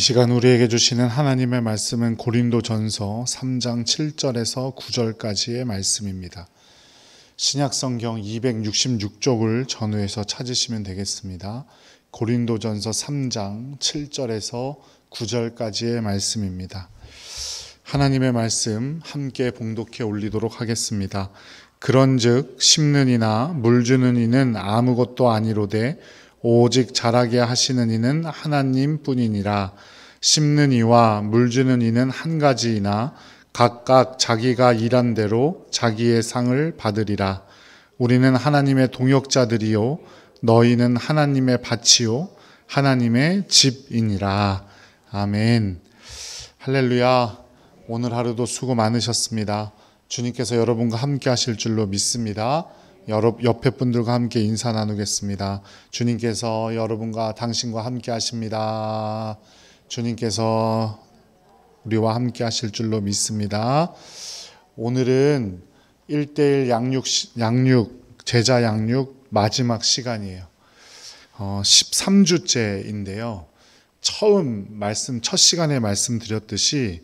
시간 우리에게 주시는 하나님의 말씀은 고린도전서 3장 7절에서 9절까지의 말씀입니다. 신약성경 266쪽을 전후해서 찾으시면 되겠습니다. 고린도전서 3장 7절에서 9절까지의 말씀입니다. 하나님의 말씀 함께 봉독해 올리도록 하겠습니다. 그런즉 심는 이나 물 주는 이는 아무것도 아니로되 오직 자라게 하시는 이는 하나님 뿐이니라. 심는 이와 물 주는 이는 한 가지이나 각각 자기가 일한 대로 자기의 상을 받으리라. 우리는 하나님의 동역자들이요 너희는 하나님의 밭이요 하나님의 집이니라. 아멘. 할렐루야. 오늘 하루도 수고 많으셨습니다. 주님께서 여러분과 함께 하실 줄로 믿습니다. 옆에 분들과 함께 인사 나누겠습니다. 주님께서 여러분과 당신과 함께 하십니다. 주님께서 우리와 함께 하실 줄로 믿습니다. 오늘은 1:1 제자 양육 마지막 시간이에요. 13주째인데요. 첫 시간에 말씀드렸듯이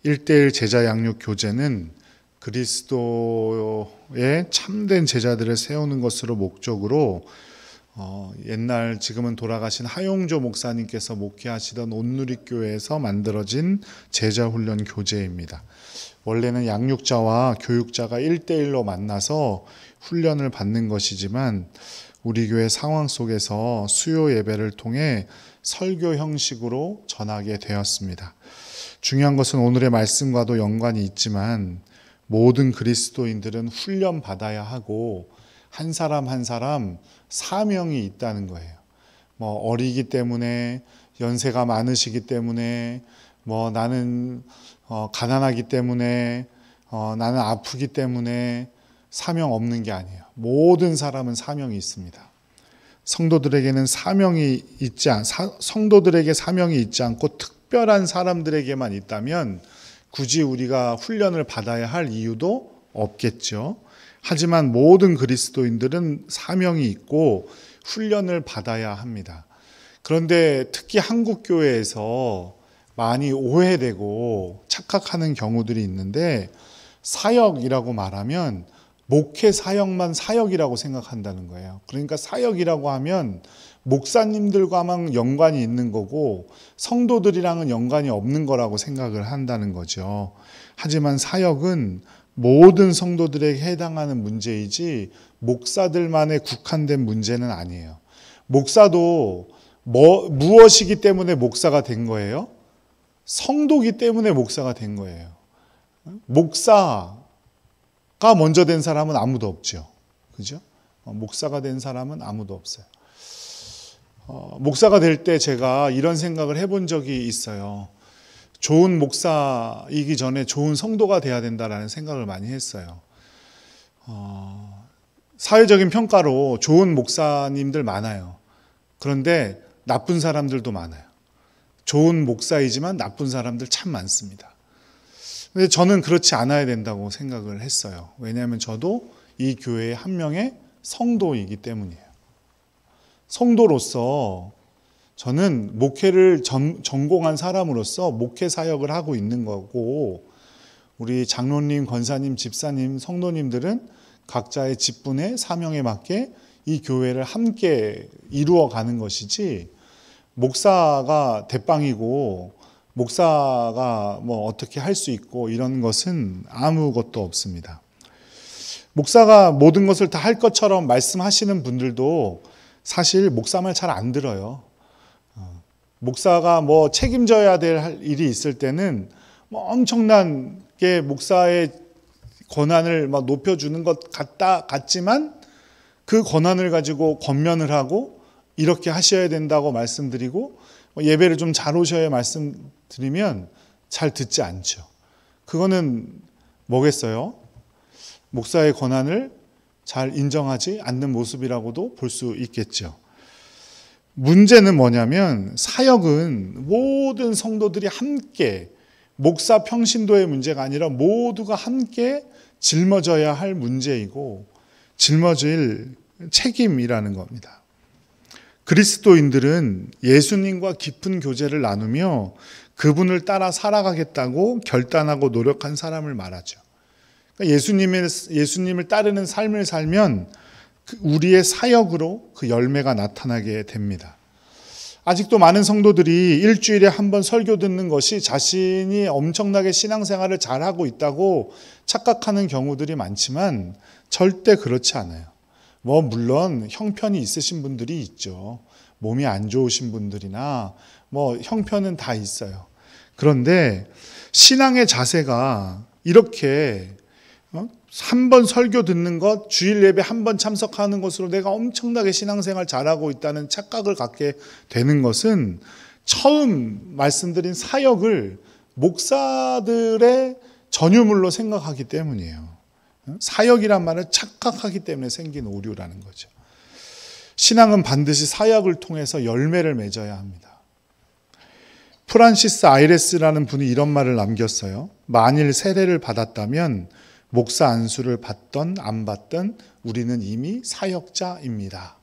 1:1 제자 양육 교제는 그리스도의 참된 제자들을 세우는 것으로 목적으로 옛날 지금은 돌아가신 하용조 목사님께서 목회하시던 온누리교회에서 만들어진 제자훈련 교재입니다. 원래는 양육자와 교육자가 1:1로 만나서 훈련을 받는 것이지만 우리 교회 상황 속에서 수요 예배를 통해 설교 형식으로 전하게 되었습니다. 중요한 것은 오늘의 말씀과도 연관이 있지만 모든 그리스도인들은 훈련 받아야 하고 한 사람 한 사람 사명이 있다는 거예요. 어리기 때문에, 연세가 많으시기 때문에, 나는 가난하기 때문에, 나는 아프기 때문에 사명 없는 게 아니에요. 모든 사람은 사명이 있습니다. 성도들에게 사명이 있지 않고 특별한 사람들에게만 있다면 굳이 우리가 훈련을 받아야 할 이유도 없겠죠. 하지만 모든 그리스도인들은 사명이 있고 훈련을 받아야 합니다. 그런데 특히 한국 교회에서 많이 오해되고 착각하는 경우들이 있는데 사역이라고 말하면 목회 사역만 사역이라고 생각한다는 거예요. 그러니까 사역이라고 하면 목사님들과만 연관이 있는 거고 성도들이랑은 연관이 없는 거라고 생각을 한다는 거죠. 하지만 사역은 모든 성도들에게 해당하는 문제이지 목사들만의 국한된 문제는 아니에요. 목사도 무엇이기 때문에 목사가 된 거예요? 성도기 때문에 목사가 된 거예요. 목사가 먼저 된 사람은 아무도 없죠. 그죠? 목사가 된 사람은 아무도 없어요. 목사가 될 때 제가 이런 생각을 해본 적이 있어요. 좋은 목사이기 전에 좋은 성도가 돼야 된다라는 생각을 많이 했어요. 사회적인 평가로 좋은 목사님들 많아요. 그런데 나쁜 사람들도 많아요. 좋은 목사이지만 나쁜 사람들 참 많습니다. 근데 저는 그렇지 않아야 된다고 생각을 했어요. 왜냐하면 저도 이 교회의 한 명의 성도이기 때문이에요. 성도로서 저는 목회를 전공한 사람으로서 목회 사역을 하고 있는 거고 우리 장로님, 권사님, 집사님, 성도님들은 각자의 직분의 사명에 맞게 이 교회를 함께 이루어가는 것이지 목사가 대빵이고 목사가 어떻게 할 수 있고 이런 것은 아무것도 없습니다. 목사가 모든 것을 다 할 것처럼 말씀하시는 분들도 사실 목사 말 잘 안 들어요. 목사가 책임져야 될 일이 있을 때는 엄청나게 목사의 권한을 높여주는 것 같지만 그 권한을 가지고 권면을 하고 이렇게 하셔야 된다고 말씀드리고 예배를 좀 잘 오셔야 말씀드리면 잘 듣지 않죠. 그거는 뭐겠어요? 목사의 권한을 잘 인정하지 않는 모습이라고도 볼 수 있겠죠. 문제는 뭐냐면 사역은 모든 성도들이 함께 목사 평신도의 문제가 아니라 모두가 함께 짊어져야 할 문제이고 짊어질 책임이라는 겁니다. 그리스도인들은 예수님과 깊은 교제를 나누며 그분을 따라 살아가겠다고 결단하고 노력한 사람을 말하죠. 그러니까 예수님을 따르는 삶을 살면 우리의 사역으로 그 열매가 나타나게 됩니다. 아직도 많은 성도들이 일주일에 한 번 설교 듣는 것이 자신이 엄청나게 신앙생활을 잘하고 있다고 착각하는 경우들이 많지만 절대 그렇지 않아요. 물론 형편이 있으신 분들이 있죠. 몸이 안 좋으신 분들이나 형편은 다 있어요. 그런데 신앙의 자세가 이렇게 한 번 설교 듣는 것, 주일 예배 한 번 참석하는 것으로 내가 엄청나게 신앙생활 잘하고 있다는 착각을 갖게 되는 것은 처음 말씀드린 사역을 목사들의 전유물로 생각하기 때문이에요. 사역이란 말을 착각하기 때문에 생긴 오류라는 거죠. 신앙은 반드시 사역을 통해서 열매를 맺어야 합니다. 프란시스 아이레스라는 분이 이런 말을 남겼어요. 만일 세례를 받았다면 목사 안수를 받던 안 받던 우리는 이미 사역자입니다.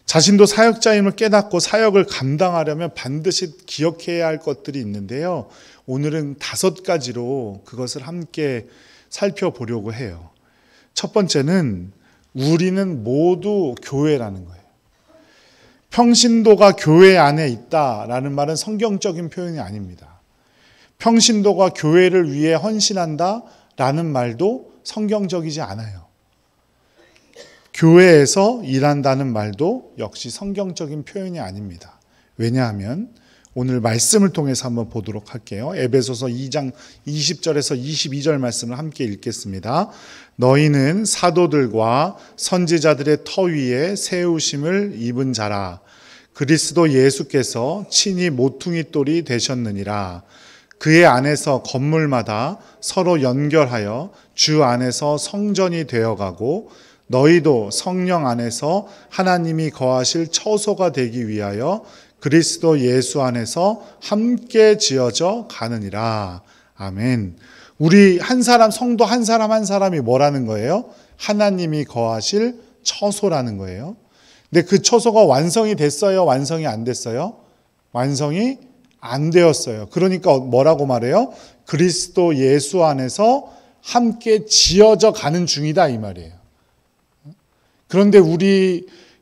자신도 사역자임을 깨닫고 사역을 감당하려면 반드시 기억해야 할 것들이 있는데요. 오늘은 5가지로 그것을 함께 살펴보려고 해요. 첫 번째는 우리는 모두 교회라는 거예요. 평신도가 교회 안에 있다라는 말은 성경적인 표현이 아닙니다. 평신도가 교회를 위해 헌신한다라는 말도 성경적이지 않아요. 교회에서 일한다는 말도 역시 성경적인 표현이 아닙니다. 왜냐하면 오늘 말씀을 통해서 한번 보도록 할게요. 에베소서 2장 20절에서 22절 말씀을 함께 읽겠습니다. 너희는 사도들과 선지자들의 터 위에 세우심을 입은 자라. 그리스도 예수께서 친히 모퉁이 돌이 되셨느니라. 그의 안에서 건물마다 서로 연결하여 주 안에서 성전이 되어가고 너희도 성령 안에서 하나님이 거하실 처소가 되기 위하여 그리스도 예수 안에서 함께 지어져 가느니라. 아멘. 우리 한 사람, 성도 한 사람 한 사람이 뭐라는 거예요? 하나님이 거하실 처소라는 거예요. 근데 그 처소가 완성이 됐어요? 완성이 안 됐어요? 완성이 안 되었어요. 그러니까 뭐라고 말해요? 그리스도 예수 안에서 함께 지어져 가는 중이다 이 말이에요. 그런데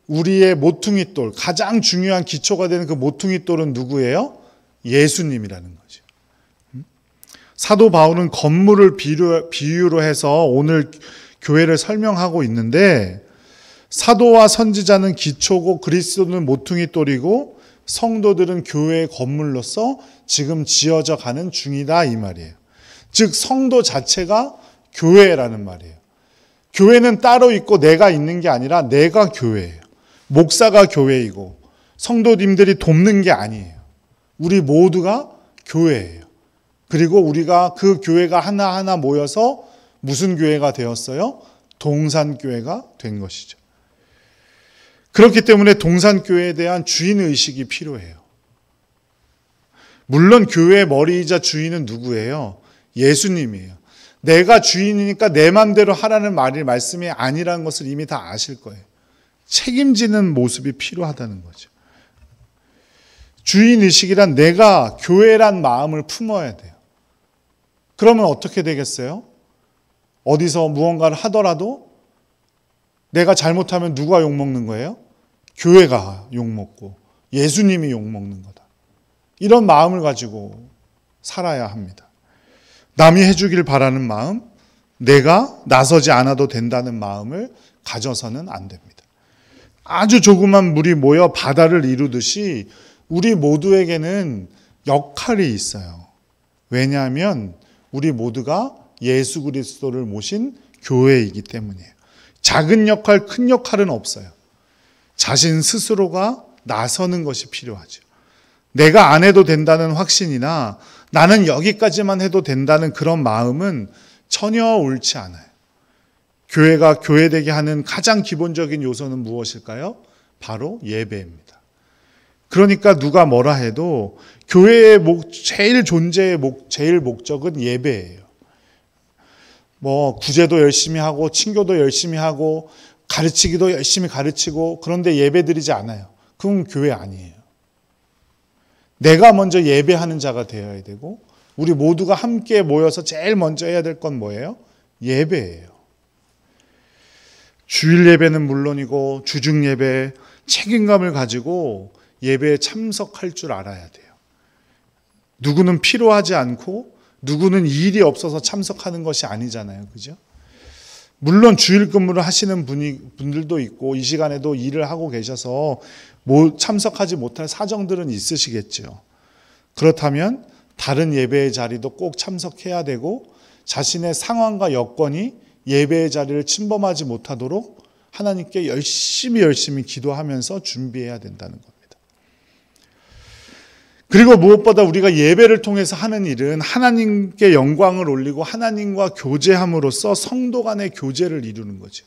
우리의 모퉁이돌, 가장 중요한 기초가 되는 그 모퉁이돌은 누구예요? 예수님이라는 거죠. 사도 바울은 건물을 비유로 해서 오늘 교회를 설명하고 있는데 사도와 선지자는 기초고 그리스도는 모퉁이돌이고 성도들은 교회의 건물로서 지금 지어져 가는 중이다 이 말이에요. 즉 성도 자체가 교회라는 말이에요. 교회는 따로 있고 내가 있는 게 아니라 내가 교회예요. 목사가 교회이고 성도님들이 돕는 게 아니에요. 우리 모두가 교회예요. 그리고 우리가 그 교회가 하나하나 모여서 무슨 교회가 되었어요? 동산교회가 된 것이죠. 그렇기 때문에 동산교회에 대한 주인의식이 필요해요. 물론 교회의 머리이자 주인은 누구예요? 예수님이에요. 내가 주인이니까 내 맘대로 하라는 말씀이 아니라는 것을 이미 다 아실 거예요. 책임지는 모습이 필요하다는 거죠. 주인의식이란 내가 교회란 마음을 품어야 돼요. 그러면 어떻게 되겠어요? 어디서 무언가를 하더라도 내가 잘못하면 누가 욕먹는 거예요? 교회가 욕먹고 예수님이 욕먹는 거다. 이런 마음을 가지고 살아야 합니다. 남이 해주길 바라는 마음, 내가 나서지 않아도 된다는 마음을 가져서는 안 됩니다. 아주 조그만 물이 모여 바다를 이루듯이 우리 모두에게는 역할이 있어요. 왜냐하면 우리 모두가 예수 그리스도를 모신 교회이기 때문이에요. 작은 역할, 큰 역할은 없어요. 자신 스스로가 나서는 것이 필요하죠. 내가 안 해도 된다는 확신이나 나는 여기까지만 해도 된다는 그런 마음은 전혀 옳지 않아요. 교회가 교회되게 하는 가장 기본적인 요소는 무엇일까요? 바로 예배입니다. 그러니까 누가 뭐라 해도 교회의 제일 존재의 제일 목적은 예배예요. 구제도 열심히 하고 친교도 열심히 하고 가르치기도 열심히 가르치고 그런데 예배드리지 않아요. 그건 교회 아니에요. 내가 먼저 예배하는 자가 되어야 되고 우리 모두가 함께 모여서 제일 먼저 해야 될 건 뭐예요? 예배예요. 주일 예배는 물론이고 주중 예배 책임감을 가지고 예배에 참석할 줄 알아야 돼요. 누구는 필요하지 않고 누구는 일이 없어서 참석하는 것이 아니잖아요. 그죠? 물론 주일 근무를 하시는 분들도 있고 이 시간에도 일을 하고 계셔서 참석하지 못할 사정들은 있으시겠죠. 그렇다면 다른 예배의 자리도 꼭 참석해야 되고 자신의 상황과 여건이 예배의 자리를 침범하지 못하도록 하나님께 열심히 기도하면서 준비해야 된다는 겁니다. 그리고 무엇보다 우리가 예배를 통해서 하는 일은 하나님께 영광을 올리고 하나님과 교제함으로써 성도 간의 교제를 이루는 거죠.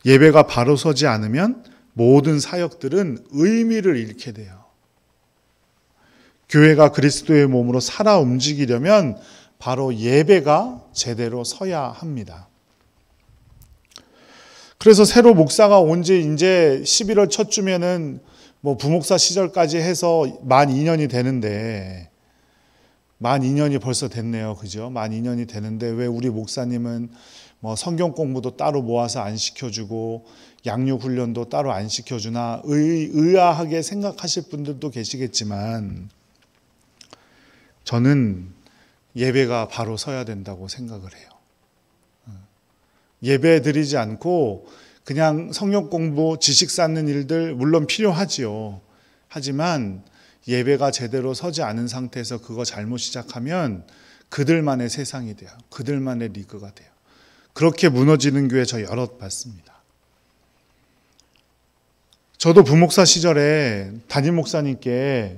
예배가 바로 서지 않으면 모든 사역들은 의미를 잃게 돼요. 교회가 그리스도의 몸으로 살아 움직이려면 바로 예배가 제대로 서야 합니다. 그래서 새로 목사가 온 지 이제 11월 첫 주면은 부목사 시절까지 해서 만 2년이 되는데 만 2년이 벌써 됐네요. 그죠? 만 2년이 되는데 왜 우리 목사님은 성경 공부도 따로 모아서 안 시켜주고 양육 훈련도 따로 안 시켜주나 의아하게 생각하실 분들도 계시겠지만 저는 예배가 바로 서야 된다고 생각을 해요. 예배 드리지 않고 그냥 성경 공부, 지식 쌓는 일들 물론 필요하지요. 하지만 예배가 제대로 서지 않은 상태에서 그거 잘못 시작하면 그들만의 세상이 돼요. 그들만의 리그가 돼요. 그렇게 무너지는 교회 저 여럿 봤습니다. 저도 부목사 시절에 담임 목사님께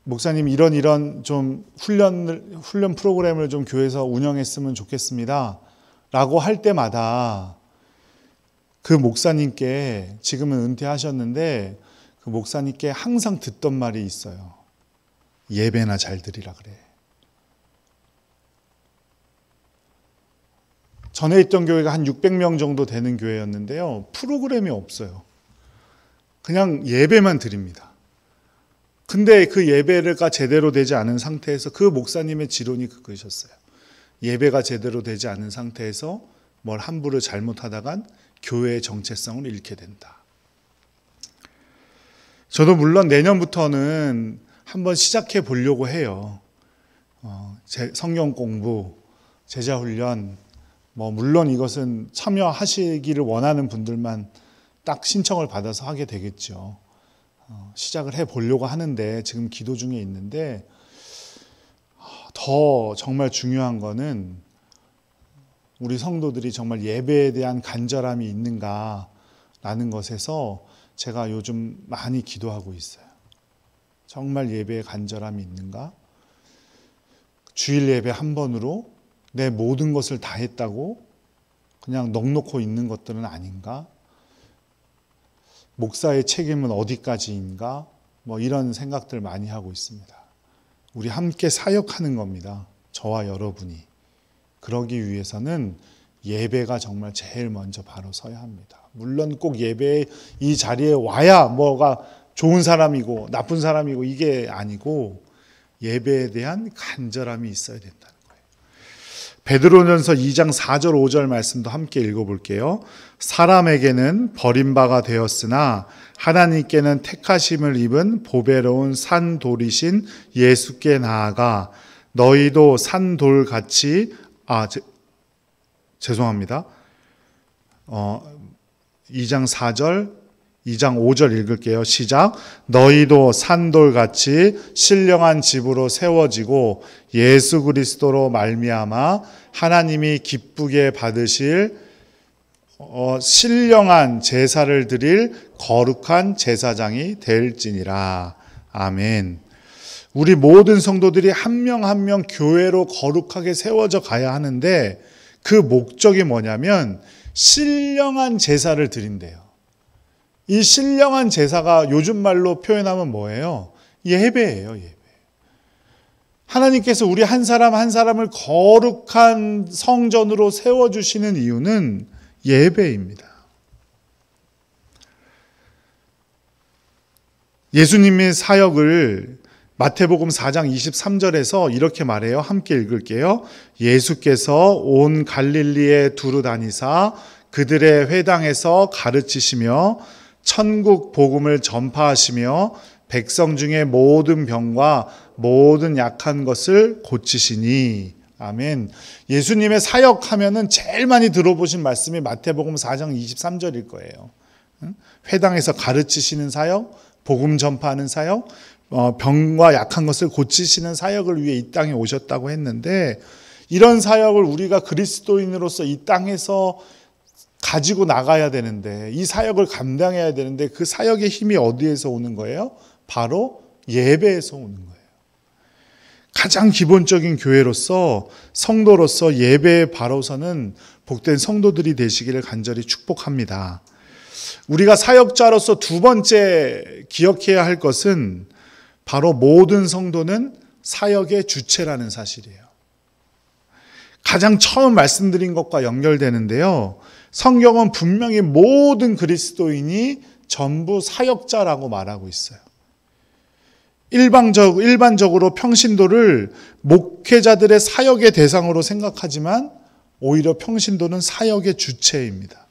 목사님 이런 좀 훈련 프로그램을 좀 교회에서 운영했으면 좋겠습니다. 라고 할 때마다 그 목사님께 지금은 은퇴하셨는데 그 목사님께 항상 듣던 말이 있어요. 예배나 잘 드리라 그래. 전에 있던 교회가 한 600명 정도 되는 교회였는데요. 프로그램이 없어요. 그냥 예배만 드립니다. 근데 그 예배가 제대로 되지 않은 상태에서 그 목사님의 지론이 그것이었어요. 예배가 제대로 되지 않은 상태에서 뭘 함부로 잘못하다간 교회의 정체성을 잃게 된다. 저도 물론 내년부터는 한번 시작해 보려고 해요. 성경 공부, 제자 훈련, 물론 이것은 참여하시기를 원하는 분들만 딱 신청을 받아서 하게 되겠죠. 시작을 해 보려고 하는데 지금 기도 중에 있는데 더 정말 중요한 거는 우리 성도들이 정말 예배에 대한 간절함이 있는가라는 것에서 제가 요즘 많이 기도하고 있어요. 정말 예배에 간절함이 있는가? 주일 예배 한 번으로 내 모든 것을 다 했다고 그냥 넋놓고 있는 것들은 아닌가? 목사의 책임은 어디까지인가? 이런 생각들 많이 하고 있습니다. 우리 함께 사역하는 겁니다. 저와 여러분이. 그러기 위해서는 예배가 정말 제일 먼저 바로 서야 합니다. 물론 꼭 예배 이 자리에 와야 뭐가 좋은 사람이고 나쁜 사람이고 이게 아니고 예배에 대한 간절함이 있어야 된다는 거예요. 베드로전서 2장 4절 5절 말씀도 함께 읽어볼게요. 사람에게는 버림바가 되었으나 하나님께는 택하심을 입은 보배로운 산돌이신 예수께 나아가 너희도 산돌같이 죄송합니다. 2장 4절, 2장 5절 읽을게요. 시작. 너희도 산돌같이 신령한 집으로 세워지고 예수 그리스도로 말미암아 하나님이 기쁘게 받으실 신령한 제사를 드릴 거룩한 제사장이 될지니라. 아멘. 우리 모든 성도들이 한 명 한 명 교회로 거룩하게 세워져 가야 하는데 그 목적이 뭐냐면 신령한 제사를 드린대요. 이 신령한 제사가 요즘 말로 표현하면 뭐예요? 예배예요, 예배. 하나님께서 우리 한 사람 한 사람을 거룩한 성전으로 세워주시는 이유는 예배입니다. 예수님의 사역을 마태복음 4장 23절에서 이렇게 말해요. 함께 읽을게요. 예수께서 온 갈릴리에 두루 다니사 그들의 회당에서 가르치시며 천국 복음을 전파하시며 백성 중에 모든 병과 모든 약한 것을 고치시니. 아멘. 예수님의 사역하면은 제일 많이 들어보신 말씀이 마태복음 4장 23절일 거예요. 회당에서 가르치시는 사역, 복음 전파하는 사역, 병과 약한 것을 고치시는 사역을 위해 이 땅에 오셨다고 했는데, 이런 사역을 우리가 그리스도인으로서 이 땅에서 가지고 나가야 되는데, 이 사역을 감당해야 되는데, 그 사역의 힘이 어디에서 오는 거예요? 바로 예배에서 오는 거예요. 가장 기본적인 교회로서, 성도로서 예배에 바로 서는 복된 성도들이 되시기를 간절히 축복합니다. 우리가 사역자로서 두 번째 기억해야 할 것은 바로 모든 성도는 사역의 주체라는 사실이에요. 가장 처음 말씀드린 것과 연결되는데요. 성경은 분명히 모든 그리스도인이 전부 사역자라고 말하고 있어요. 일반적으로 평신도를 목회자들의 사역의 대상으로 생각하지만 오히려 평신도는 사역의 주체입니다.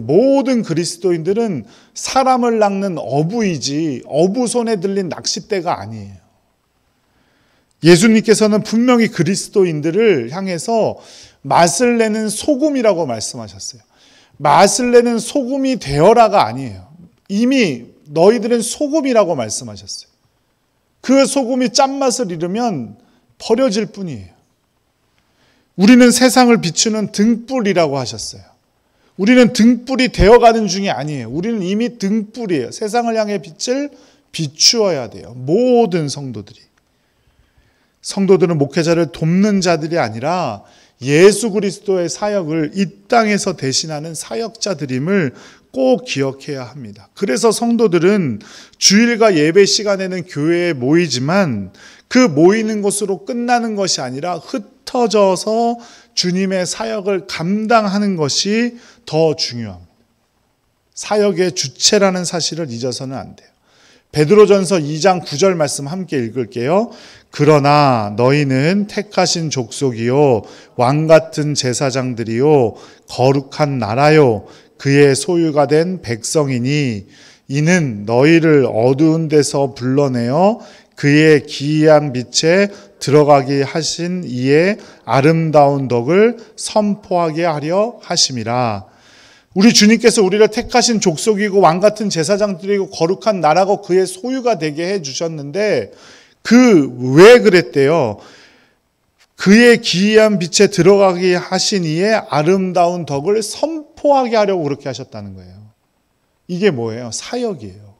모든 그리스도인들은 사람을 낚는 어부이지 어부 손에 들린 낚싯대가 아니에요. 예수님께서는 분명히 그리스도인들을 향해서 맛을 내는 소금이라고 말씀하셨어요. 맛을 내는 소금이 되어라가 아니에요. 이미 너희들은 소금이라고 말씀하셨어요. 그 소금이 짠맛을 잃으면 버려질 뿐이에요. 우리는 세상을 비추는 등불이라고 하셨어요. 우리는 등불이 되어가는 중이 아니에요. 우리는 이미 등불이에요. 세상을 향해 빛을 비추어야 돼요. 모든 성도들은 목회자를 돕는 자들이 아니라 예수 그리스도의 사역을 이 땅에서 대신하는 사역자들임을 꼭 기억해야 합니다. 그래서 성도들은 주일과 예배 시간에는 교회에 모이지만 그 모이는 것으로 끝나는 것이 아니라 흩어져서 주님의 사역을 감당하는 것이 더 중요합니다. 사역의 주체라는 사실을 잊어서는 안 돼요. 베드로전서 2장 9절 말씀 함께 읽을게요. 그러나 너희는 택하신 족속이요 왕같은 제사장들이요 거룩한 나라요 그의 소유가 된 백성이니 이는 너희를 어두운 데서 불러내어 그의 기이한 빛에 들어가게 하신 이의 아름다운 덕을 선포하게 하려 하심이라. 우리 주님께서 우리를 택하신 족속이고 왕같은 제사장들이고 거룩한 나라고 그의 소유가 되게 해주셨는데 왜 그랬대요? 그의 기이한 빛에 들어가게 하신 이의 아름다운 덕을 선포하게 하려고 그렇게 하셨다는 거예요. 이게 뭐예요? 사역이에요.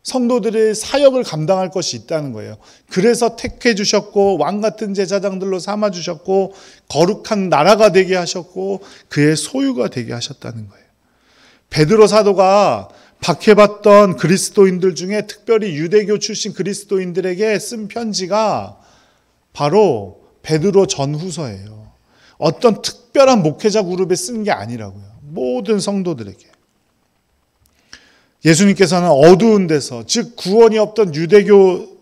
성도들의 사역을 감당할 것이 있다는 거예요. 그래서 택해 주셨고 왕같은 제사장들로 삼아 주셨고 거룩한 나라가 되게 하셨고 그의 소유가 되게 하셨다는 거예요. 베드로 사도가 박해받던 그리스도인들 중에 특별히 유대교 출신 그리스도인들에게 쓴 편지가 바로 베드로 전후서예요. 어떤 특별한 목회자 그룹에 쓴 게 아니라고요. 모든 성도들에게. 예수님께서는 어두운 데서, 즉 구원이 없던 유대교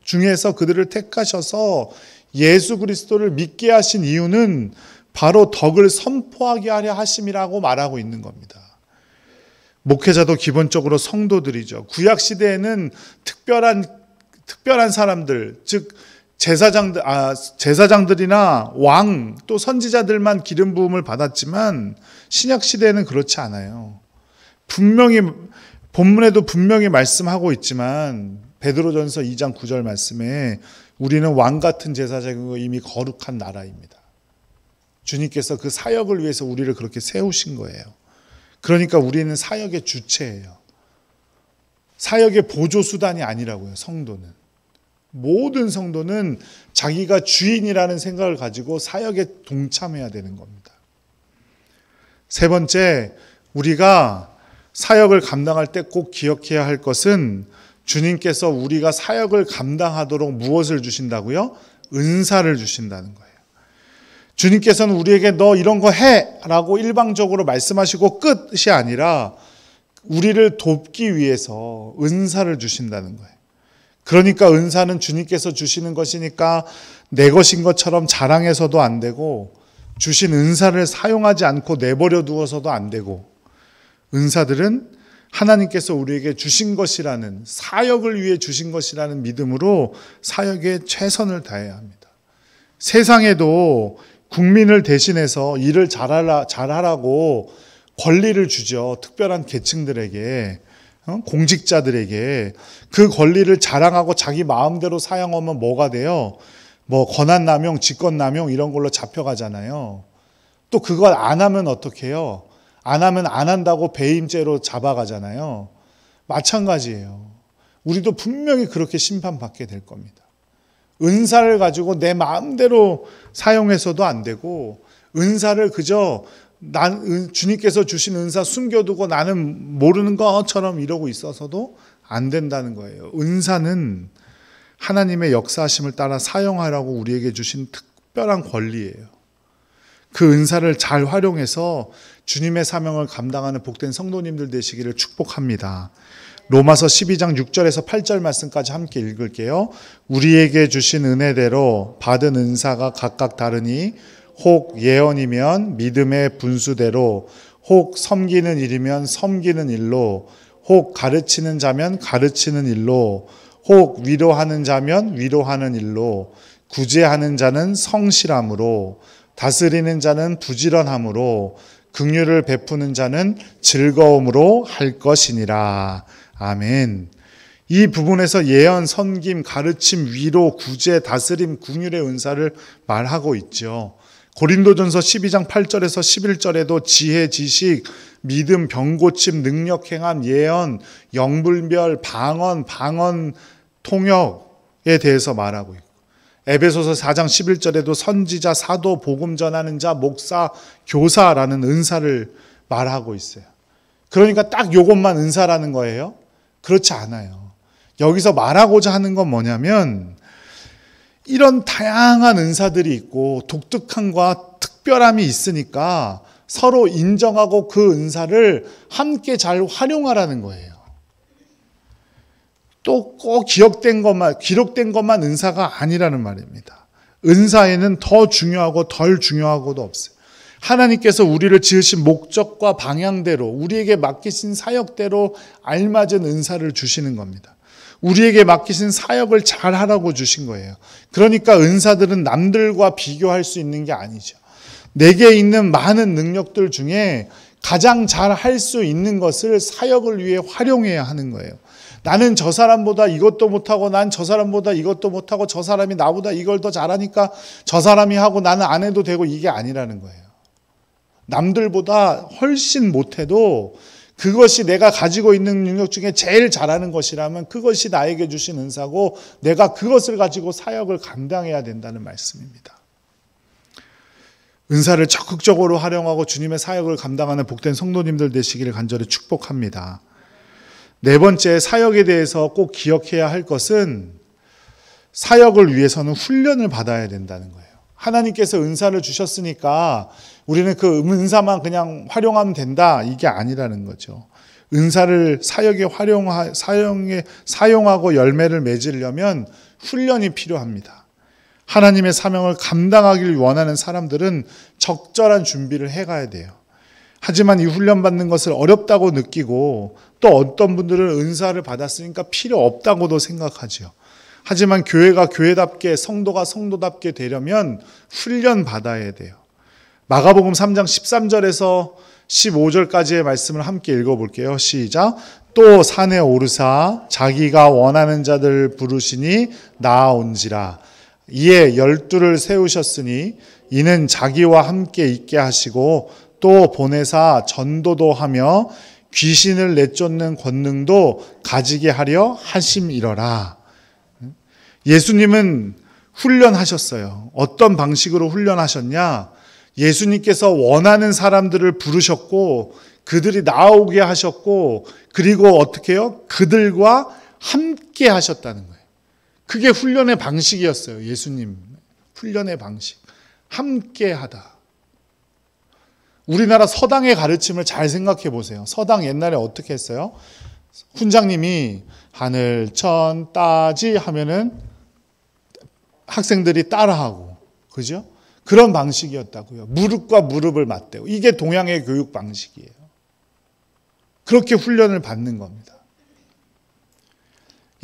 중에서 그들을 택하셔서 예수 그리스도를 믿게 하신 이유는 바로 덕을 선포하게 하려 하심이라고 말하고 있는 겁니다. 목회자도 기본적으로 성도들이죠. 구약 시대에는 특별한 사람들, 즉 제사장들이나 왕 또 선지자들만 기름 부음을 받았지만 신약 시대에는 그렇지 않아요. 본문에도 분명히 말씀하고 있지만 베드로전서 2장 9절 말씀에 우리는 왕 같은 제사장이고 이미 거룩한 나라입니다. 주님께서 그 사역을 위해서 우리를 그렇게 세우신 거예요. 그러니까 우리는 사역의 주체예요. 사역의 보조수단이 아니라고요. 성도는. 모든 성도는 자기가 주인이라는 생각을 가지고 사역에 동참해야 되는 겁니다. 세 번째, 우리가 사역을 감당할 때 꼭 기억해야 할 것은 주님께서 우리가 사역을 감당하도록 무엇을 주신다고요? 은사를 주신다는 거예요. 주님께서는 우리에게 너 이런 거 해! 라고 일방적으로 말씀하시고 끝이 아니라 우리를 돕기 위해서 은사를 주신다는 거예요. 그러니까 은사는 주님께서 주시는 것이니까 내 것인 것처럼 자랑해서도 안 되고, 주신 은사를 사용하지 않고 내버려 두어서도 안 되고, 은사들은 하나님께서 우리에게 주신 것이라는, 사역을 위해 주신 것이라는 믿음으로 사역에 최선을 다해야 합니다. 세상에도 국민을 대신해서 일을 잘하라고 권리를 주죠. 특별한 계층들에게, 공직자들에게. 그 권리를 자랑하고 자기 마음대로 사용하면 뭐가 돼요? 뭐 권한남용, 직권남용 이런 걸로 잡혀가잖아요. 또 그걸 안 하면 어떻게 해요? 안 하면 안 한다고 배임죄로 잡아가잖아요. 마찬가지예요. 우리도 분명히 그렇게 심판받게 될 겁니다. 은사를 가지고 내 마음대로 사용해서도 안 되고, 은사를 그저 주님께서 주신 은사 숨겨두고 나는 모르는 것처럼 이러고 있어서도 안 된다는 거예요. 은사는 하나님의 역사하심을 따라 사용하라고 우리에게 주신 특별한 권리예요. 그 은사를 잘 활용해서 주님의 사명을 감당하는 복된 성도님들 되시기를 축복합니다. 로마서 12장 6절에서 8절 말씀까지 함께 읽을게요. 우리에게 주신 은혜대로 받은 은사가 각각 다르니 혹 예언이면 믿음의 분수대로, 혹 섬기는 일이면 섬기는 일로, 혹 가르치는 자면 가르치는 일로, 혹 위로하는 자면 위로하는 일로, 구제하는 자는 성실함으로, 다스리는 자는 부지런함으로, 긍휼을 베푸는 자는 즐거움으로 할 것이니라. 아멘. 이 부분에서 예언, 섬김, 가르침, 위로, 구제, 다스림, 긍휼의 은사를 말하고 있죠. 고린도전서 12장 8절에서 11절에도 지혜, 지식, 믿음, 병고침, 능력 행함, 예언, 영불별, 방언, 통역에 대해서 말하고 있고, 에베소서 4장 11절에도 선지자, 사도, 복음 전하는 자, 목사, 교사라는 은사를 말하고 있어요. 그러니까 딱 이것만 은사라는 거예요? 그렇지 않아요. 여기서 말하고자 하는 건 뭐냐면, 이런 다양한 은사들이 있고 독특함과 특별함이 있으니까 서로 인정하고 그 은사를 함께 잘 활용하라는 거예요. 또 꼭 기록된 것만 은사가 아니라는 말입니다. 은사에는 더 중요하고 덜 중요하고도 없어요. 하나님께서 우리를 지으신 목적과 방향대로, 우리에게 맡기신 사역대로 알맞은 은사를 주시는 겁니다. 우리에게 맡기신 사역을 잘 하라고 주신 거예요. 그러니까 은사들은 남들과 비교할 수 있는 게 아니죠. 내게 있는 많은 능력들 중에 가장 잘 할 수 있는 것을 사역을 위해 활용해야 하는 거예요. 나는 저 사람보다 이것도 못하고, 난 저 사람보다 이것도 못하고, 저 사람이 나보다 이걸 더 잘하니까 저 사람이 하고 나는 안 해도 되고, 이게 아니라는 거예요. 남들보다 훨씬 못해도 그것이 내가 가지고 있는 능력 중에 제일 잘하는 것이라면 그것이 나에게 주신 은사고, 내가 그것을 가지고 사역을 감당해야 된다는 말씀입니다. 은사를 적극적으로 활용하고 주님의 사역을 감당하는 복된 성도님들 되시기를 간절히 축복합니다. 네 번째, 사역에 대해서 꼭 기억해야 할 것은 사역을 위해서는 훈련을 받아야 된다는 거예요. 하나님께서 은사를 주셨으니까 우리는 그 은사만 그냥 활용하면 된다, 이게 아니라는 거죠. 은사를 사역에 사용하고 열매를 맺으려면 훈련이 필요합니다. 하나님의 사명을 감당하기를 원하는 사람들은 적절한 준비를 해가야 돼요. 하지만 이 훈련받는 것을 어렵다고 느끼고, 또 어떤 분들은 은사를 받았으니까 필요 없다고도 생각하죠. 하지만 교회가 교회답게, 성도가 성도답게 되려면 훈련 받아야 돼요. 마가복음 3장 13절에서 15절까지의 말씀을 함께 읽어볼게요. 시작. 또 산에 오르사 자기가 원하는 자들 부르시니 나아온지라. 이에 12를 세우셨으니 이는 자기와 함께 있게 하시고 또 보내사 전도도 하며 귀신을 내쫓는 권능도 가지게 하려 하심이러라. 예수님은 훈련하셨어요. 어떤 방식으로 훈련하셨냐? 예수님께서 원하는 사람들을 부르셨고 그들이 나오게 하셨고, 그리고 어떻게 해요? 그들과 함께 하셨다는 거예요. 그게 훈련의 방식이었어요. 예수님 훈련의 방식. 함께 하다. 우리나라 서당의 가르침을 잘 생각해 보세요. 서당 옛날에 어떻게 했어요? 훈장님이 하늘 천 따지 하면은 학생들이 따라하고, 그죠? 그런 방식이었다고요. 무릎과 무릎을 맞대고. 이게 동양의 교육 방식이에요. 그렇게 훈련을 받는 겁니다.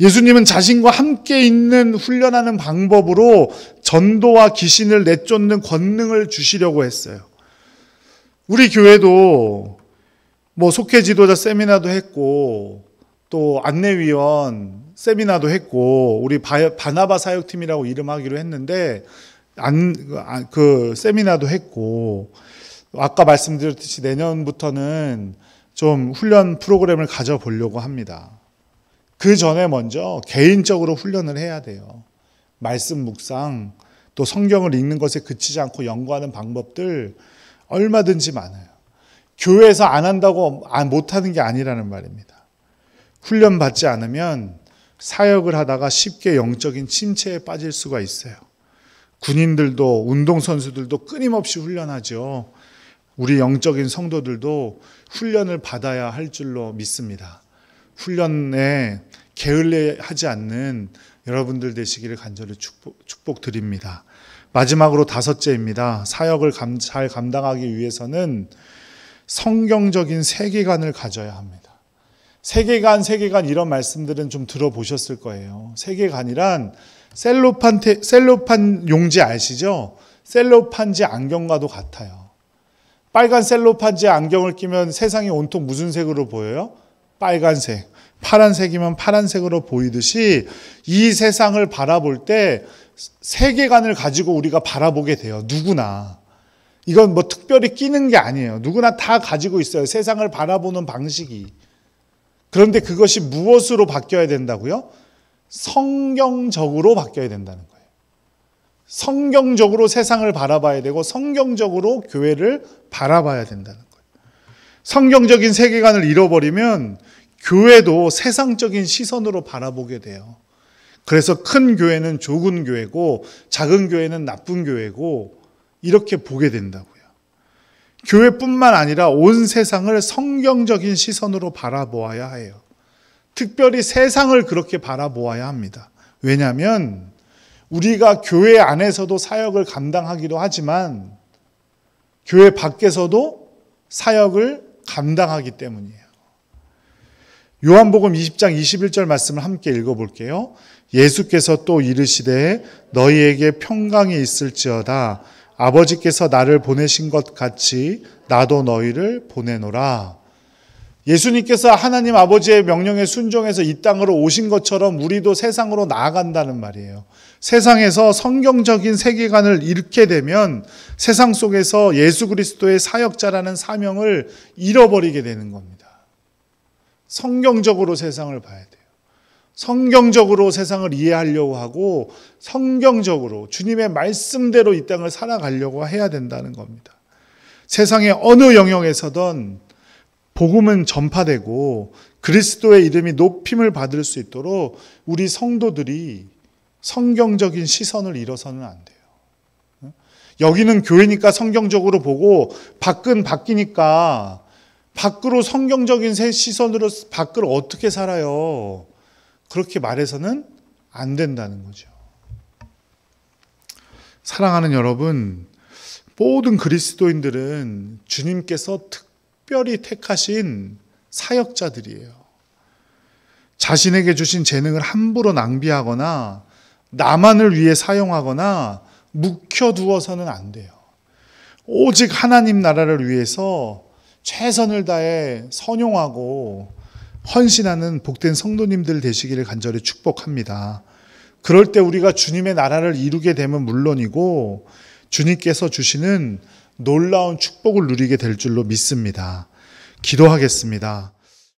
예수님은 자신과 함께 있는 훈련하는 방법으로 전도와 귀신을 내쫓는 권능을 주시려고 했어요. 우리 교회도 뭐 속회 지도자 세미나도 했고, 또 안내위원 세미나도 했고, 우리 바나바 사역팀이라고 이름하기로 했는데 그 세미나도 했고, 아까 말씀드렸듯이 내년부터는 좀 훈련 프로그램을 가져보려고 합니다. 그 전에 먼저 개인적으로 훈련을 해야 돼요. 말씀 묵상, 또 성경을 읽는 것에 그치지 않고 연구하는 방법들 얼마든지 많아요. 교회에서 안 한다고 못하는 게 아니라는 말입니다. 훈련 받지 않으면 사역을 하다가 쉽게 영적인 침체에 빠질 수가 있어요. 군인들도 운동선수들도 끊임없이 훈련하죠. 우리 영적인 성도들도 훈련을 받아야 할 줄로 믿습니다. 훈련에 게을리하지 않는 여러분들 되시기를 간절히 축복드립니다. 마지막으로 5째입니다. 사역을 잘 감당하기 위해서는 성경적인 세계관을 가져야 합니다. 세계관 이런 말씀들은 좀 들어보셨을 거예요. 세계관이란 셀로판 용지 아시죠? 셀로판지 안경과도 같아요. 빨간 셀로판지 안경을 끼면 세상이 온통 무슨 색으로 보여요? 빨간색. 파란색이면 파란색으로 보이듯이 이 세상을 바라볼 때 세계관을 가지고 우리가 바라보게 돼요. 누구나. 이건 뭐 특별히 끼는 게 아니에요. 누구나 다 가지고 있어요. 세상을 바라보는 방식이. 그런데 그것이 무엇으로 바뀌어야 된다고요? 성경적으로 바뀌어야 된다는 거예요. 성경적으로 세상을 바라봐야 되고 성경적으로 교회를 바라봐야 된다는 거예요. 성경적인 세계관을 잃어버리면 교회도 세상적인 시선으로 바라보게 돼요. 그래서 큰 교회는 좋은 교회고 작은 교회는 나쁜 교회고 이렇게 보게 된다고요. 교회뿐만 아니라 온 세상을 성경적인 시선으로 바라보아야 해요. 특별히 세상을 그렇게 바라보아야 합니다. 왜냐하면 우리가 교회 안에서도 사역을 감당하기도 하지만 교회 밖에서도 사역을 감당하기 때문이에요. 요한복음 20장 21절 말씀을 함께 읽어볼게요. 예수께서 또 이르시되 너희에게 평강이 있을지어다. 아버지께서 나를 보내신 것 같이 나도 너희를 보내노라. 예수님께서 하나님 아버지의 명령에 순종해서 이 땅으로 오신 것처럼 우리도 세상으로 나아간다는 말이에요. 세상에서 성경적인 세계관을 잃게 되면 세상 속에서 예수 그리스도의 사역자라는 사명을 잃어버리게 되는 겁니다. 성경적으로 세상을 봐야 돼요. 성경적으로 세상을 이해하려고 하고 성경적으로 주님의 말씀대로 이 땅을 살아가려고 해야 된다는 겁니다. 세상의 어느 영역에서든 복음은 전파되고 그리스도의 이름이 높임을 받을 수 있도록 우리 성도들이 성경적인 시선을 잃어서는 안 돼요. 여기는 교회니까 성경적으로 보고 밖은 바뀌니까 밖으로 성경적인 시선으로 밖을 어떻게 살아요? 그렇게 말해서는 안 된다는 거죠. 사랑하는 여러분, 모든 그리스도인들은 주님께서 특별히 택하신 사역자들이에요. 자신에게 주신 재능을 함부로 낭비하거나 나만을 위해 사용하거나 묵혀두어서는 안 돼요. 오직 하나님 나라를 위해서 최선을 다해 선용하고 헌신하는 복된 성도님들 되시기를 간절히 축복합니다. 그럴 때 우리가 주님의 나라를 이루게 되면 물론이고 주님께서 주시는 놀라운 축복을 누리게 될 줄로 믿습니다. 기도하겠습니다.